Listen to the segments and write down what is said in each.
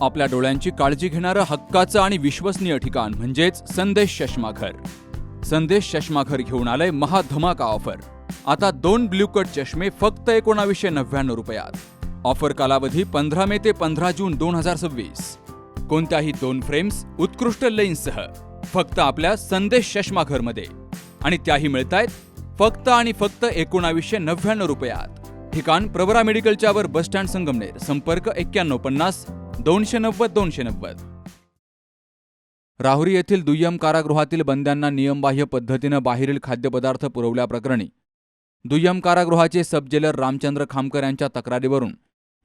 आपल्या डोळ्यांची काळजी घेणारं हक्काचं आणि विश्वसनीय ठिकाण म्हणजेच संदेश चष्माघर. संदेश चष्माघर घेऊन आलंय महाधमाका ऑफर. आता 2 ब्ल्यू कट चष्मे फक्त 1999 रुपयात. ऑफर कालावधी 15 मे ते 15 जून 2026. कोणत्याही 2 फ्रेम्स उत्कृष्ट लेन्ससह फक्त आपल्या संदेश चष्माघरमध्ये, आणि त्याही मिळतायत फक्त आणि फक्त 1999 रुपयात. ठिकाण प्रवरा मेडिकलच्या वर, बस स्टँड, संगमनेर. संपर्क 9150 290 290. राहुरी येथील दुय्यम कारागृहातील बंद्यांना नियमबाह्य पद्धतीनं बाहेरील खाद्यपदार्थ पुरवल्याप्रकरणी दुय्यम कारागृहाचे सब जेलर रामचंद्र खामकर यांच्या तक्रारीवरून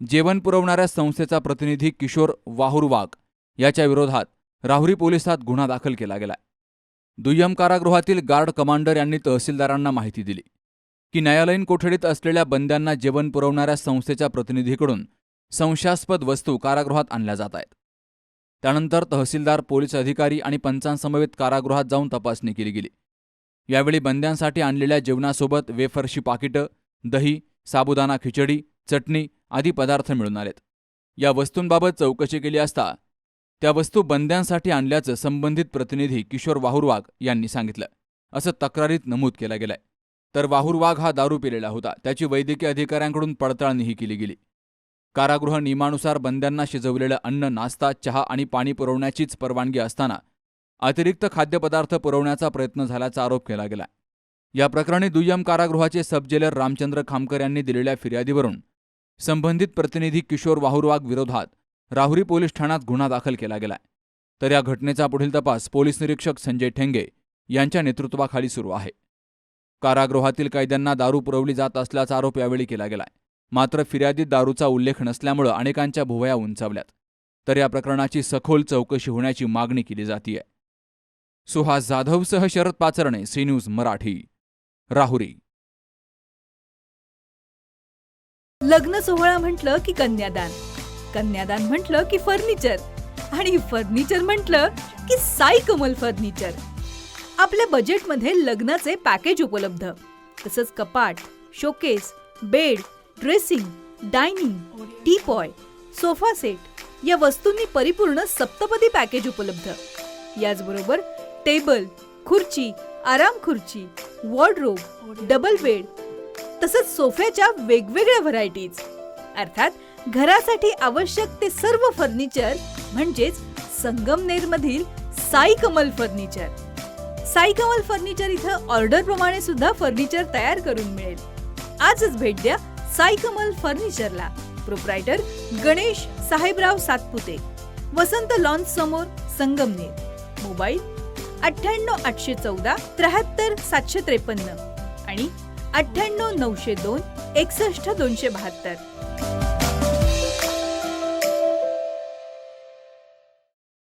जेवण पुरवणाऱ्या संस्थेचा प्रतिनिधी किशोर वाहुरवाग याच्या विरोधात राहुरी पोलिसात गुन्हा दाखल केला गेलाय. दुय्यम कारागृहातील गार्ड कमांडर यांनी तहसीलदारांना माहिती दिली की न्यायालयीन कोठडीत असलेल्या बंद्यांना जेवण पुरवणाऱ्या संस्थेच्या प्रतिनिधीकडून संशयास्पद वस्तू कारागृहात आणल्या जात आहेत. त्यानंतर तहसीलदार, पोलीस अधिकारी आणि पंचांसमवेत कारागृहात जाऊन तपासणी केली गेली. यावेळी बंद्यांसाठी आणलेल्या जेवणासोबत वेफरची पाकिटं, दही, साबुदाणा खिचडी, चटणी आदी पदार्थ मिळून आलेत. या वस्तूंबाबत चौकशी केली असता त्या वस्तू बंद्यांसाठी आणल्याचं संबंधित प्रतिनिधी किशोर वाहुरवाग यांनी सांगितलं, असं तक्रारीत नमूद केलं गेलंय. तर वाहुरवाग हा दारू पिलेला होता. त्याची वैद्यकीय अधिकाऱ्यांकडून पडताळणीही केली गेली. कारागृह नियमानुसार बंद्यांना शिजवलेलं अन्न, नाश्ता, चहा आणि पाणी पुरवण्याचीच परवानगी असताना अतिरिक्त खाद्यपदार्थ पुरवण्याचा प्रयत्न झाल्याचा आरोप केला गेला. या प्रकरणी दुय्यम कारागृहाचे सब जेलर रामचंद्र खामकर यांनी दिलेल्या फिर्यादीवरून संबंधित प्रतिनिधी किशोर वाहुरवाग विरोधात राहुरी पोलीस ठाण्यात गुन्हा दाखल केला गेलाय. तर या घटनेचा पुढील तपास पोलीस निरीक्षक संजय ठेंगे यांच्या नेतृत्वाखाली सुरू आहे. कारागृहातील कैद्यांना दारू पुरवली जात असल्याचा आरोप यावेळी केला गेलाय. मात्र फिर्यादीत दारूचा उल्लेख नसल्यामुळे अनेकांच्या भुवया उंचावल्यात. तर या प्रकरणाची सखोल चौकशी होण्याची मागणी केली जातीय. सुहास जाधवसह शरद पाचरणे, सी न्यूज मराठी, राहुरी. लग्न सोहळा म्हटलं की कन्यादान, कन्यादान म्हटलं की फर्निचर, आणि फर्निचर म्हटलं की साई कमल फर्निचर. आपल्या बजेटमध्ये लग्नाचे पॅकेज उपलब्ध. तसंच कपाट, showcase, bed, dressing, dining, teapoy, sofa set या वस्तूंनी परिपूर्ण सप्तपदी पॅकेज उपलब्ध. याचबरोबर टेबल, खुर्ची, आराम खुर्ची, वॉर्डरोब, डबल बेड तसंच सोफ्याच्या वेगवेगळ्या व्हरायटीज. अर्थात घरासाठी आवश्यक ते सर्व फर्निचर म्हणजेच संगमनेरमधील साई कमल फर्निचर. साई कमल फर्निचर इथं ऑर्डर प्रमाणे सुद्धा फर्निचर तयार करून मिळेल. आजच भेट द्या साई कमल फर्निचरला. प्रोप्रायटर गणेश साहेबराव सातपुते, वसंत लॉन्स समोर, संगमनेर. मोबाईल 98 814 73 753 आणि 98 902 61 272.